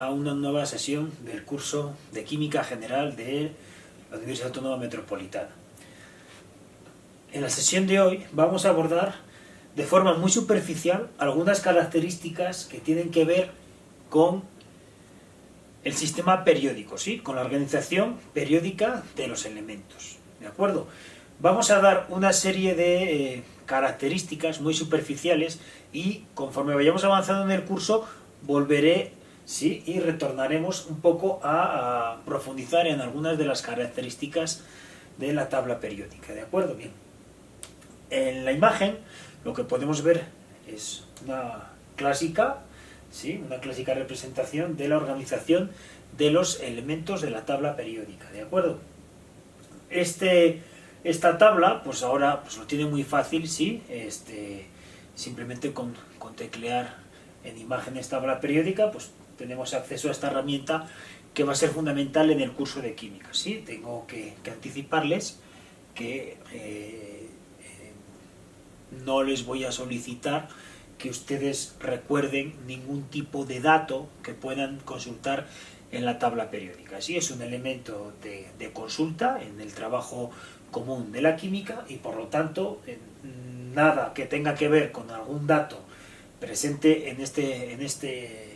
A una nueva sesión del curso de Química General de la Universidad Autónoma Metropolitana. En la sesión de hoy vamos a abordar de forma muy superficial algunas características que tienen que ver con el sistema periódico, ¿sí? Con la organización periódica de los elementos, ¿de acuerdo? Vamos a dar una serie de características muy superficiales y conforme vayamos avanzando en el curso volveré, sí, y retornaremos un poco a profundizar en algunas de las características de la tabla periódica, ¿de acuerdo? Bien. En la imagen lo que podemos ver es una clásica, ¿sí? Una clásica representación de la organización de los elementos de la tabla periódica, ¿de acuerdo? Esta tabla, pues ahora pues lo tiene muy fácil, ¿sí? Simplemente con teclear en imágenes tabla periódica, pues tenemos acceso a esta herramienta que va a ser fundamental en el curso de química, ¿sí? Tengo que anticiparles que no les voy a solicitar que ustedes recuerden ningún tipo de dato que puedan consultar en la tabla periódica. Sí, es un elemento de consulta en el trabajo común de la química y por lo tanto nada que tenga que ver con algún dato presente en este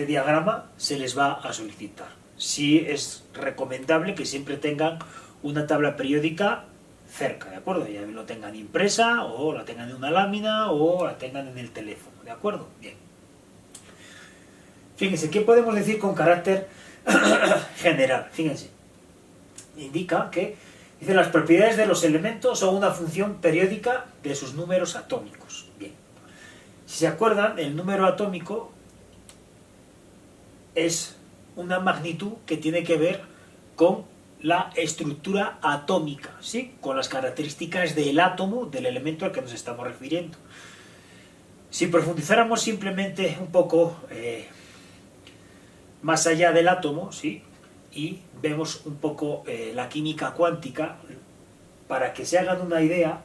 diagrama se les va a solicitar. Sí es recomendable que siempre tengan una tabla periódica cerca, ¿de acuerdo? Ya lo tengan impresa o la tengan en una lámina o la tengan en el teléfono, ¿de acuerdo? Bien. Fíjense, ¿qué podemos decir con carácter general? Fíjense, indica que dice las propiedades de los elementos son una función periódica de sus números atómicos. Bien. Si se acuerdan, el número atómico es una magnitud que tiene que ver con la estructura atómica, ¿sí? Con las características del átomo, del elemento al que nos estamos refiriendo. Si profundizáramos simplemente un poco más allá del átomo, ¿sí? Y vemos un poco la química cuántica, para que se hagan una idea,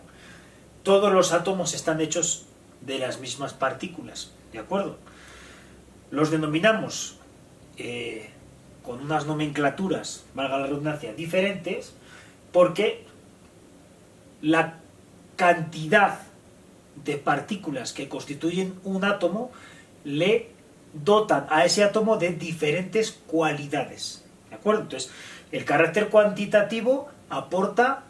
todos los átomos están hechos de las mismas partículas, ¿de acuerdo? Los denominamos con unas nomenclaturas, valga la redundancia, diferentes, porque la cantidad de partículas que constituyen un átomo le dotan a ese átomo de diferentes cualidades, ¿de acuerdo? Entonces, el carácter cuantitativo aporta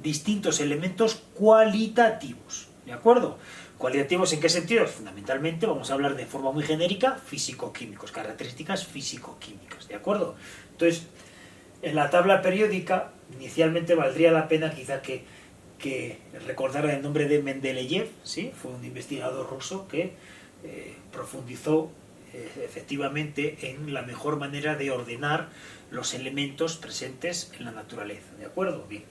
distintos elementos cualitativos, ¿de acuerdo? ¿Cualitativos en qué sentido? Fundamentalmente vamos a hablar de forma muy genérica, físico-químicos, características físico-químicas, ¿de acuerdo? Entonces, en la tabla periódica, inicialmente valdría la pena quizá que recordara el nombre de Mendeleev, ¿sí? Fue un investigador ruso que profundizó efectivamente en la mejor manera de ordenar los elementos presentes en la naturaleza, ¿de acuerdo? Bien.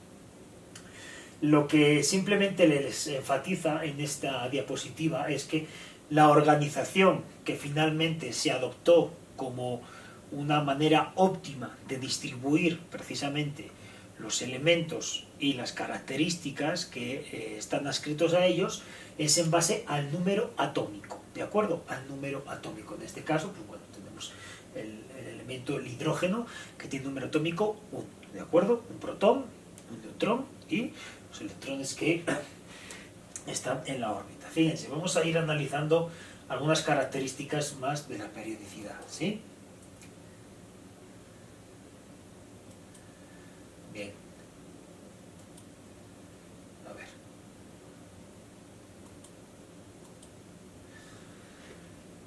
Lo que simplemente les enfatiza en esta diapositiva es que la organización que finalmente se adoptó como una manera óptima de distribuir precisamente los elementos y las características que están adscritos a ellos es en base al número atómico, ¿de acuerdo? Al número atómico. En este caso, pues bueno, tenemos el elemento, el hidrógeno, que tiene número atómico 1, ¿de acuerdo? Un protón, un neutrón y los electrones que están en la órbita. Fíjense, vamos a ir analizando algunas características más de la periodicidad, ¿sí? Bien. A ver.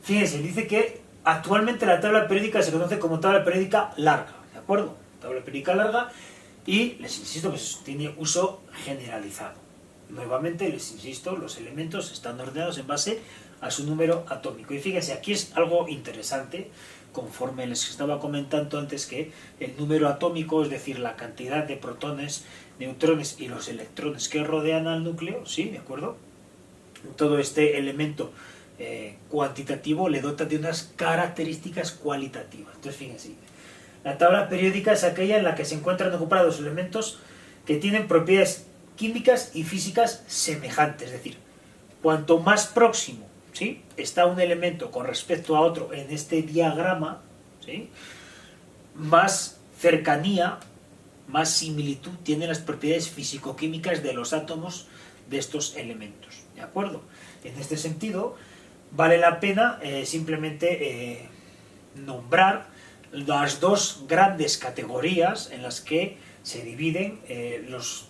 Fíjense, dice que actualmente la tabla periódica se conoce como tabla periódica larga, ¿de acuerdo? Tabla periódica larga. Y les insisto que tiene uso generalizado. Nuevamente les insisto, los elementos están ordenados en base a su número atómico. Y fíjense, aquí es algo interesante, conforme les estaba comentando antes, que el número atómico, es decir, la cantidad de protones, neutrones y los electrones que rodean al núcleo, ¿sí? ¿De acuerdo? Todo este elemento cuantitativo le dota de unas características cualitativas. Entonces, fíjense, la tabla periódica es aquella en la que se encuentran ocupados elementos que tienen propiedades químicas y físicas semejantes, es decir, cuanto más próximo ¿sí? Está un elemento con respecto a otro en este diagrama, ¿sí? Más cercanía, más similitud tienen las propiedades físico-químicas de los átomos de estos elementos, ¿de acuerdo? En este sentido, vale la pena simplemente nombrar las dos grandes categorías en las que se dividen los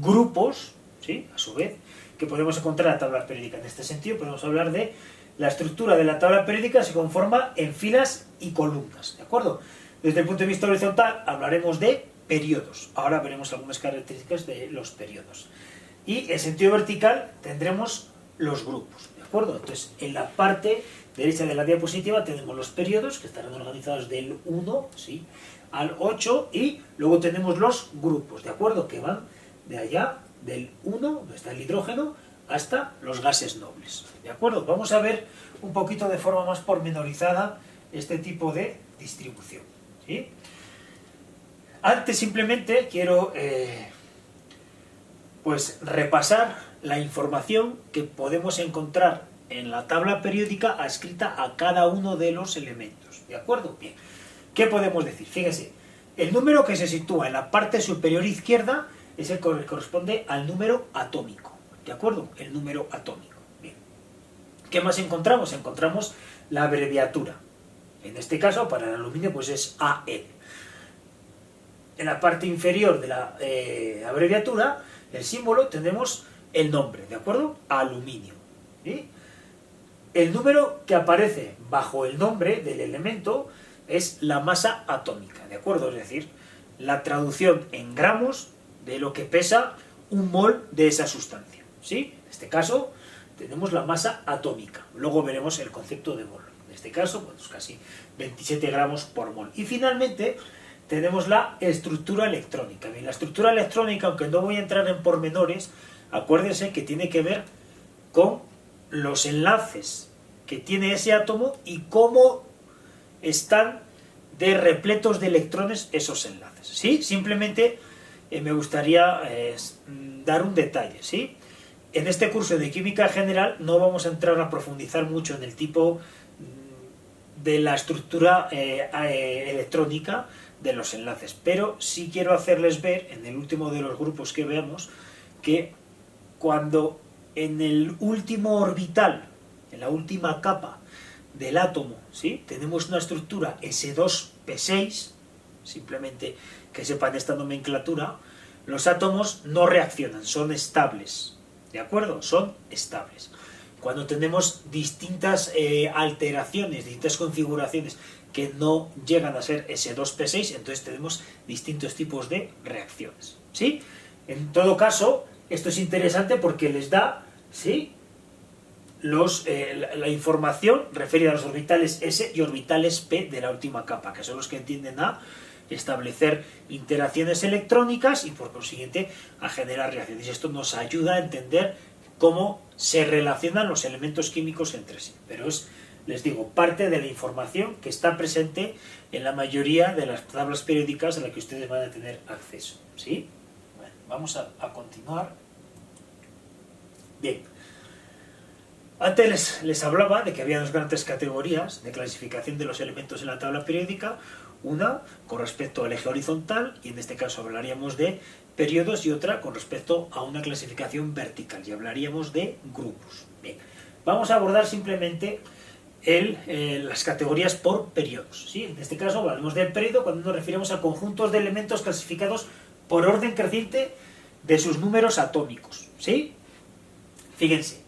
grupos, ¿sí? A su vez, que podemos encontrar en la tabla periódica. En este sentido podemos hablar de la estructura de la tabla periódica se conforma en filas y columnas, ¿de acuerdo? Desde el punto de vista horizontal hablaremos de periodos. Ahora veremos algunas características de los periodos. Y en sentido vertical tendremos los grupos, ¿de acuerdo? Entonces, en la parte derecha de la diapositiva tenemos los periodos, que estarán organizados del 1, ¿sí?, al 8, y luego tenemos los grupos, ¿de acuerdo?, que van de allá, del 1, donde está el hidrógeno, hasta los gases nobles, ¿de acuerdo? Vamos a ver un poquito de forma más pormenorizada este tipo de distribución, ¿sí? Antes simplemente quiero pues repasar la información que podemos encontrar en la tabla periódica adscrita a cada uno de los elementos, ¿de acuerdo? Bien, ¿qué podemos decir? Fíjense, el número que se sitúa en la parte superior izquierda es el que corresponde al número atómico, ¿de acuerdo? El número atómico. Bien. ¿Qué más encontramos? Encontramos la abreviatura. En este caso, para el aluminio, pues es AL. En la parte inferior de la abreviatura, el símbolo, tenemos el nombre, ¿de acuerdo? Aluminio. ¿Sí? El número que aparece bajo el nombre del elemento es la masa atómica, ¿de acuerdo? Es decir, la traducción en gramos de lo que pesa un mol de esa sustancia, ¿sí? En este caso tenemos la masa atómica, luego veremos el concepto de mol. En este caso, pues casi 27 gramos por mol. Y finalmente tenemos la estructura electrónica. Bien, la estructura electrónica, aunque no voy a entrar en pormenores, acuérdense que tiene que ver con los enlaces que tiene ese átomo y cómo están de repletos de electrones esos enlaces, ¿sí? Simplemente me gustaría dar un detalle, ¿sí? En este curso de química general no vamos a entrar a profundizar mucho en el tipo de la estructura electrónica de los enlaces, pero sí quiero hacerles ver, en el último de los grupos que veamos, que cuando en el último orbital, en la última capa del átomo, ¿sí?, tenemos una estructura S2P6, simplemente que sepan esta nomenclatura, los átomos no reaccionan, son estables, ¿de acuerdo? Son estables. Cuando tenemos distintas alteraciones, distintas configuraciones que no llegan a ser S2P6, entonces tenemos distintos tipos de reacciones, ¿sí? En todo caso, esto es interesante porque les da, ¿sí?, la información referida a los orbitales S y orbitales P de la última capa, que son los que tienden a establecer interacciones electrónicas y por consiguiente a generar reacciones. Y esto nos ayuda a entender cómo se relacionan los elementos químicos entre sí. Pero es, les digo, parte de la información que está presente en la mayoría de las tablas periódicas a las que ustedes van a tener acceso, ¿sí? Bueno, vamos a continuar. Bien. Antes les hablaba de que había dos grandes categorías de clasificación de los elementos en la tabla periódica, una con respecto al eje horizontal, y en este caso hablaríamos de periodos, y otra con respecto a una clasificación vertical, y hablaríamos de grupos. Bien, vamos a abordar simplemente las categorías por periodos, ¿sí? En este caso hablaremos del periodo cuando nos referimos a conjuntos de elementos clasificados por orden creciente de sus números atómicos, ¿sí? Fíjense,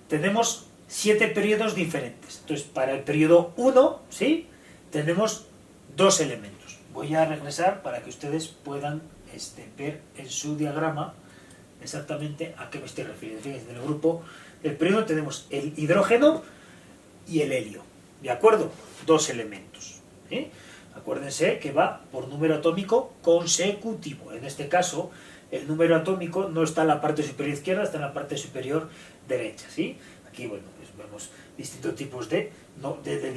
tenemos 7 periodos diferentes. Entonces, para el periodo 1, ¿sí?, tenemos 2 elementos. Voy a regresar para que ustedes puedan ver en su diagrama exactamente a qué me estoy refiriendo. Fíjense, en el grupo del periodo tenemos el hidrógeno y el helio, ¿de acuerdo? 2 elementos, ¿sí? Acuérdense que va por número atómico consecutivo. En este caso, el número atómico no está en la parte superior izquierda, está en la parte superior derecha, ¿sí? Aquí, bueno, pues vemos distintos tipos de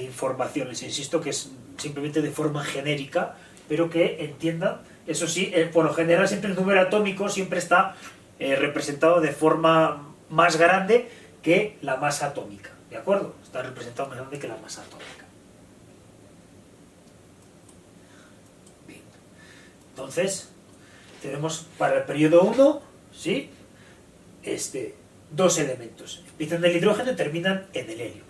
informaciones. Insisto que es simplemente de forma genérica, pero que entiendan, eso sí, por lo general siempre el número atómico siempre está representado de forma más grande que la masa atómica, ¿de acuerdo? Está representado más grande que la masa atómica. Bien. Entonces, tenemos para el periodo 1, ¿sí? Dos elementos. Empiezan en el hidrógeno y terminan en el helio.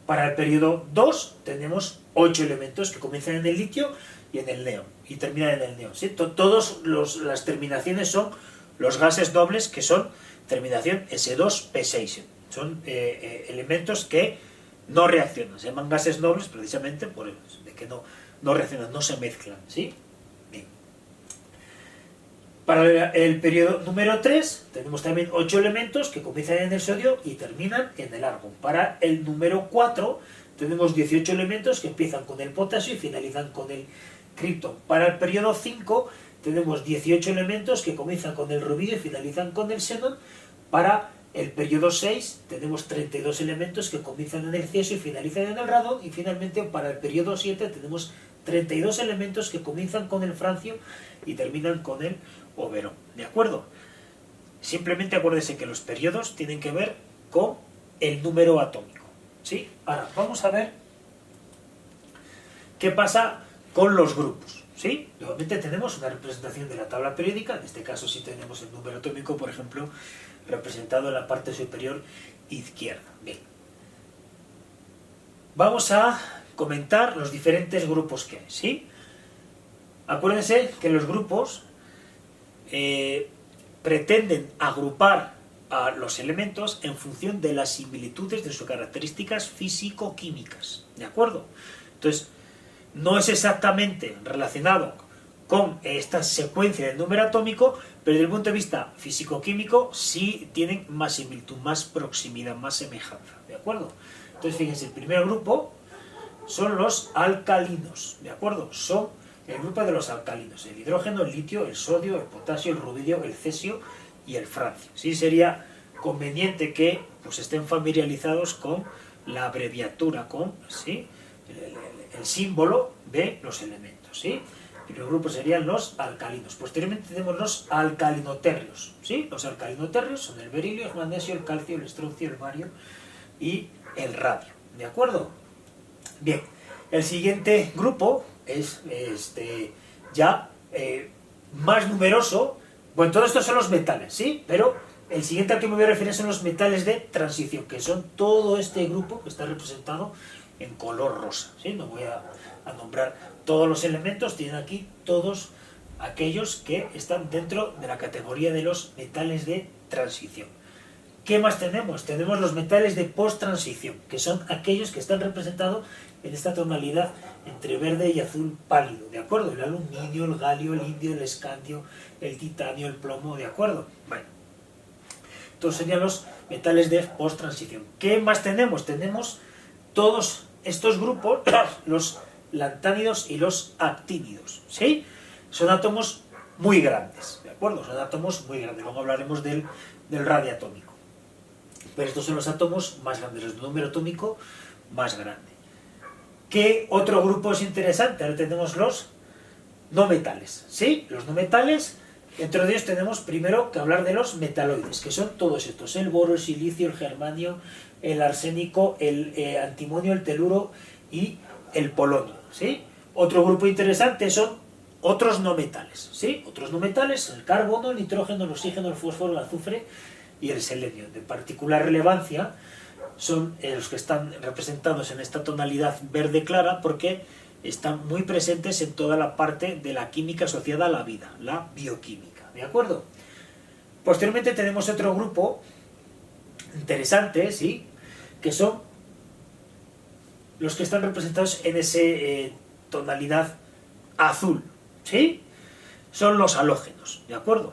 Para el periodo 2 tenemos 8 elementos que comienzan en el litio y en el neón y terminan en el neón, ¿sí? Todas las terminaciones son los gases nobles, que son terminación S2P6. Son elementos que no reaccionan. Se llaman gases nobles precisamente por eso, de que no reaccionan, no se mezclan, ¿sí? Bien. Para el periodo número 3 tenemos también 8 elementos que comienzan en el sodio y terminan en el argón. Para el número 4 tenemos 18 elementos que empiezan con el potasio y finalizan con el criptón. Para el periodo 5 tenemos 18 elementos que comienzan con el rubidio y finalizan con el xenón. Para el periodo 6 tenemos 32 elementos que comienzan en el cesio y finalizan en el radón. Y finalmente para el periodo 7 tenemos 32 elementos que comienzan con el francio y terminan con el oberón, ¿de acuerdo? Simplemente acuérdense que los periodos tienen que ver con el número atómico, ¿sí? Ahora, vamos a ver qué pasa con los grupos, ¿sí? Nuevamente tenemos una representación de la tabla periódica, en este caso sí tenemos el número atómico, por ejemplo, representado en la parte superior izquierda. Bien. Vamos a comentar los diferentes grupos que hay, ¿sí? Acuérdense que los grupos pretenden agrupar a los elementos en función de las similitudes de sus características físico-químicas, ¿de acuerdo? Entonces, no es exactamente relacionado con esta secuencia del número atómico, pero desde el punto de vista físico-químico sí tienen más similitud, más proximidad, más semejanza, ¿de acuerdo? Entonces, fíjense, el primer grupo son los alcalinos, ¿de acuerdo? Son el grupo de los alcalinos: el hidrógeno, el litio, el sodio, el potasio, el rubidio, el cesio y el francio. Sí, sería conveniente que pues, estén familiarizados con la abreviatura, con ¿sí? el símbolo de los elementos, ¿sí? Y los grupos serían los alcalinos. Posteriormente tenemos los alcalinoterrios, ¿sí? Los alcalinoterrios son el berilio, el magnesio, el calcio, el estroncio, el bario y el radio, ¿de acuerdo? Bien, el siguiente grupo es ya más numeroso. Bueno, todo esto son los metales, ¿sí? Pero el siguiente al que me voy a referir son los metales de transición, que son todo este grupo que está representado en color rosa, ¿sí? No voy a nombrar todos los elementos, tienen aquí todos aquellos que están dentro de la categoría de los metales de transición. ¿Qué más tenemos? Tenemos los metales de post-transición, que son aquellos que están representados en esta tonalidad entre verde y azul pálido, ¿de acuerdo? El aluminio, el galio, el indio, el escandio, el titanio, el plomo, ¿de acuerdo? Bueno, estos serían los metales de post-transición. ¿Qué más tenemos? Tenemos todos estos grupos, los lantánidos y los actínidos, ¿sí? Son átomos muy grandes, ¿de acuerdo? Son átomos muy grandes. Luego hablaremos del radioatómico. Pero estos son los átomos más grandes, el número atómico más grande. ¿Qué otro grupo es interesante? Ahora tenemos los no metales, ¿sí? Los no metales, dentro de ellos tenemos primero que hablar de los metaloides, que son todos estos: el boro, el silicio, el germanio, el arsénico, el antimonio, el teluro y el polonio, ¿sí? Otro grupo interesante son otros no metales, ¿sí? Otros no metales: el carbono, el nitrógeno, el oxígeno, el fósforo, el azufre y el selenio. De particular relevancia son los que están representados en esta tonalidad verde clara, porque están muy presentes en toda la parte de la química asociada a la vida, la bioquímica, ¿de acuerdo? Posteriormente tenemos otro grupo interesante, ¿sí? Que son los que están representados en esa tonalidad azul, ¿sí? Son los halógenos, ¿de acuerdo?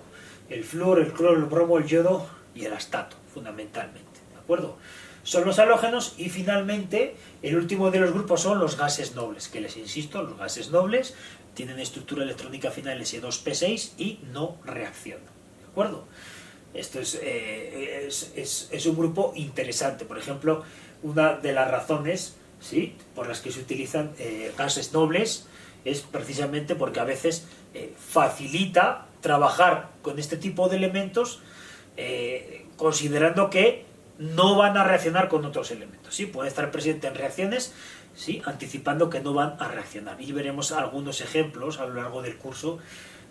El flúor, el cloro, el bromo, el yodo y el astato, fundamentalmente, ¿de acuerdo? Son los halógenos. Y finalmente el último de los grupos son los gases nobles, que les insisto, los gases nobles tienen estructura electrónica final S2P6 y no reaccionan, ¿de acuerdo? Esto es un grupo interesante. Por ejemplo, una de las razones, ¿sí?, por las que se utilizan gases nobles es precisamente porque a veces facilita trabajar con este tipo de elementos, considerando que no van a reaccionar con otros elementos. ¿Sí? Puede estar presente en reacciones, ¿sí? Anticipando que no van a reaccionar. Y veremos algunos ejemplos a lo largo del curso,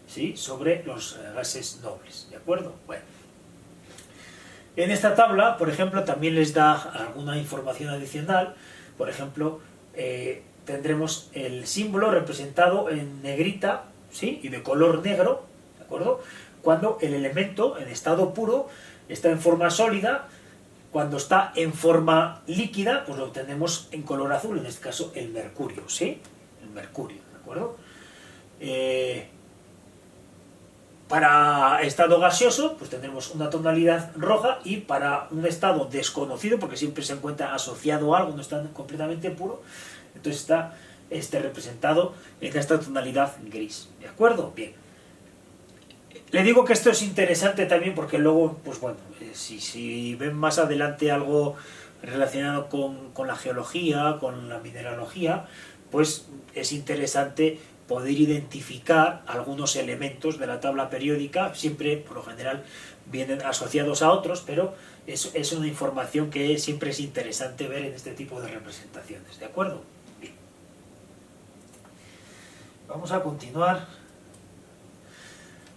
¿sí? Sobre los gases nobles. ¿De acuerdo? Bueno. En esta tabla, por ejemplo, también les da alguna información adicional. Por ejemplo, tendremos el símbolo representado en negrita, ¿sí? Y de color negro, ¿de acuerdo? Cuando el elemento en estado puro está en forma sólida. Cuando está en forma líquida, pues lo tenemos en color azul, en este caso el mercurio, ¿sí? El mercurio, ¿de acuerdo? Para estado gaseoso, pues tendremos una tonalidad roja, y para un estado desconocido, porque siempre se encuentra asociado a algo, no está completamente puro, entonces está representado en esta tonalidad gris, ¿de acuerdo? Bien. Le digo que esto es interesante también porque luego, pues bueno, si ven más adelante algo relacionado con la geología, con la mineralogía, pues es interesante poder identificar algunos elementos de la tabla periódica. Siempre, por lo general, vienen asociados a otros, pero es una información que siempre es interesante ver en este tipo de representaciones, ¿de acuerdo? Bien. Vamos a continuar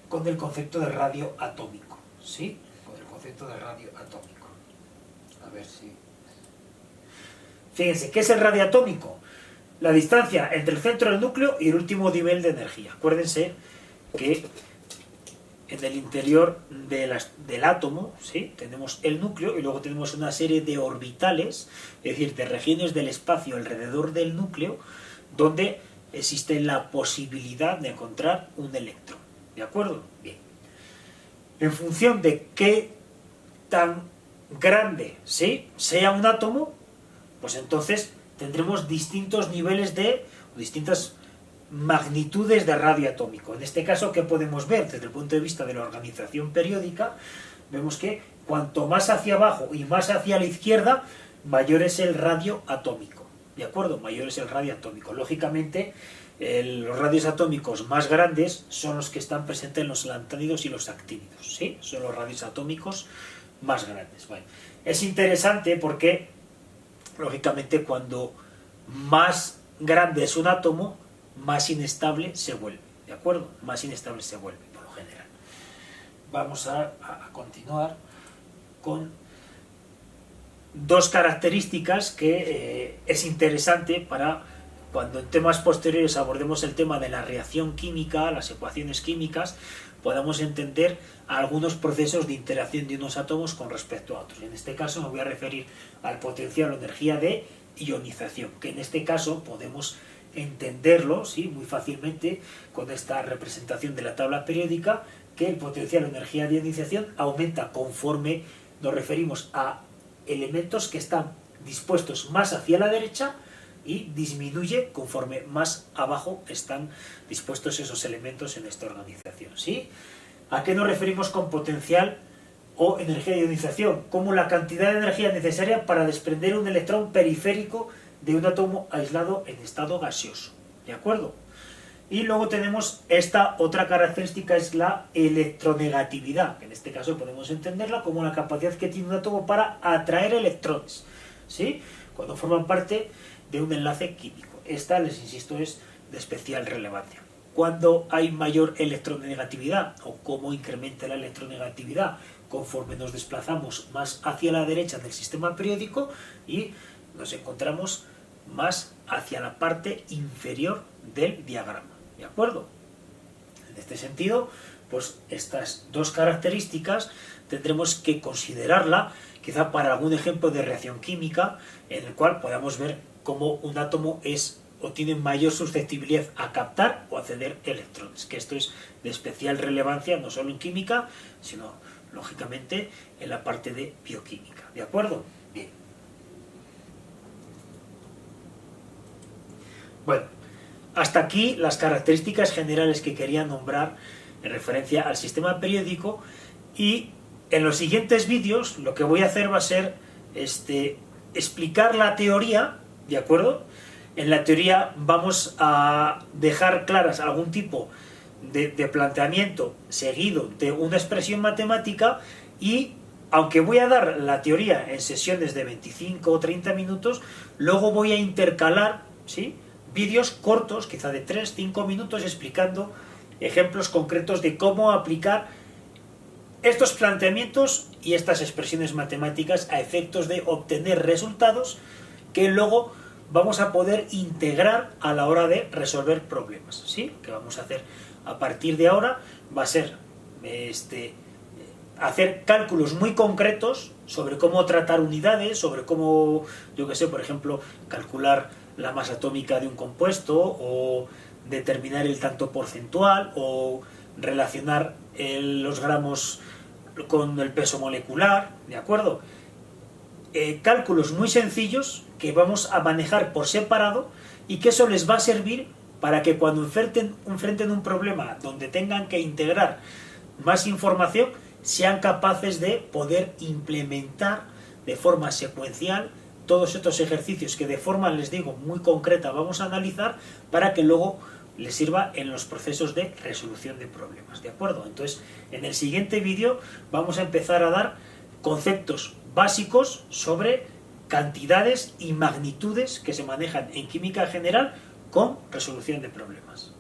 con el concepto de radio atómico, ¿sí? Con el concepto de radio atómico. A ver si... Fíjense, ¿qué es el radio atómico? La distancia entre el centro del núcleo y el último nivel de energía. Acuérdense que en el interior del átomo, ¿sí? Tenemos el núcleo y luego tenemos una serie de orbitales, es decir, de regiones del espacio alrededor del núcleo, donde existe la posibilidad de encontrar un electrón. ¿De acuerdo? Bien. En función de qué tan grande, ¿sí?, sea un átomo, pues entonces tendremos distintos niveles distintas magnitudes de radio atómico. En este caso, ¿qué podemos ver? Desde el punto de vista de la organización periódica, vemos que cuanto más hacia abajo y más hacia la izquierda, mayor es el radio atómico. ¿De acuerdo? Mayor es el radio atómico. Lógicamente, los radios atómicos más grandes son los que están presentes en los lantánidos y los actínidos, ¿sí? Son los radios atómicos más grandes. Bueno, es interesante porque, lógicamente, cuando más grande es un átomo, más inestable se vuelve, ¿de acuerdo? Más inestable se vuelve, por lo general. Vamos a continuar con dos características que es interesante para cuando en temas posteriores abordemos el tema de la reacción química, las ecuaciones químicas, podamos entender algunos procesos de interacción de unos átomos con respecto a otros. En este caso me voy a referir al potencial o energía de ionización, que en este caso podemos entenderlo, ¿sí?, muy fácilmente con esta representación de la tabla periódica, que el potencial o energía de ionización aumenta conforme nos referimos a elementos que están dispuestos más hacia la derecha, y disminuye conforme más abajo están dispuestos esos elementos en esta organización, ¿sí? ¿A qué nos referimos con potencial o energía de ionización? Como la cantidad de energía necesaria para desprender un electrón periférico de un átomo aislado en estado gaseoso, ¿de acuerdo? Y luego tenemos esta otra característica, es la electronegatividad, que en este caso podemos entenderla como la capacidad que tiene un átomo para atraer electrones, ¿sí?, cuando forman parte de un enlace químico. Esta, les insisto, es de especial relevancia. Cuando hay mayor electronegatividad, o cómo incrementa la electronegatividad conforme nos desplazamos más hacia la derecha del sistema periódico y nos encontramos más hacia la parte inferior del diagrama, ¿de acuerdo? En este sentido, pues estas dos características tendremos que considerarla quizá para algún ejemplo de reacción química en el cual podamos ver cómo un átomo es o tiene mayor susceptibilidad a captar o a ceder electrones, que esto es de especial relevancia no solo en química, sino lógicamente en la parte de bioquímica, ¿de acuerdo? Bien. Bueno, hasta aquí las características generales que quería nombrar en referencia al sistema periódico, y en los siguientes vídeos lo que voy a hacer va a ser explicar la teoría, ¿de acuerdo? En la teoría vamos a dejar claras algún tipo de planteamiento seguido de una expresión matemática, y aunque voy a dar la teoría en sesiones de 25 o 30 minutos, luego voy a intercalar, ¿sí?, vídeos cortos, quizá de 3-5 minutos, explicando ejemplos concretos de cómo aplicar estos planteamientos y estas expresiones matemáticas a efectos de obtener resultados que luego vamos a poder integrar a la hora de resolver problemas, ¿sí? Que vamos a hacer a partir de ahora va a ser hacer cálculos muy concretos sobre cómo tratar unidades, sobre cómo, yo que sé, por ejemplo, calcular la masa atómica de un compuesto, o determinar el tanto porcentual, o relacionar los gramos con el peso molecular, ¿de acuerdo? Cálculos muy sencillos que vamos a manejar por separado y que eso les va a servir para que cuando enfrenten un problema donde tengan que integrar más información, sean capaces de poder implementar de forma secuencial todos estos ejercicios que de forma, les digo, muy concreta vamos a analizar, para que luego les sirva en los procesos de resolución de problemas, ¿de acuerdo? Entonces, en el siguiente vídeo vamos a empezar a dar conceptos básicos sobre cantidades y magnitudes que se manejan en química general con resolución de problemas.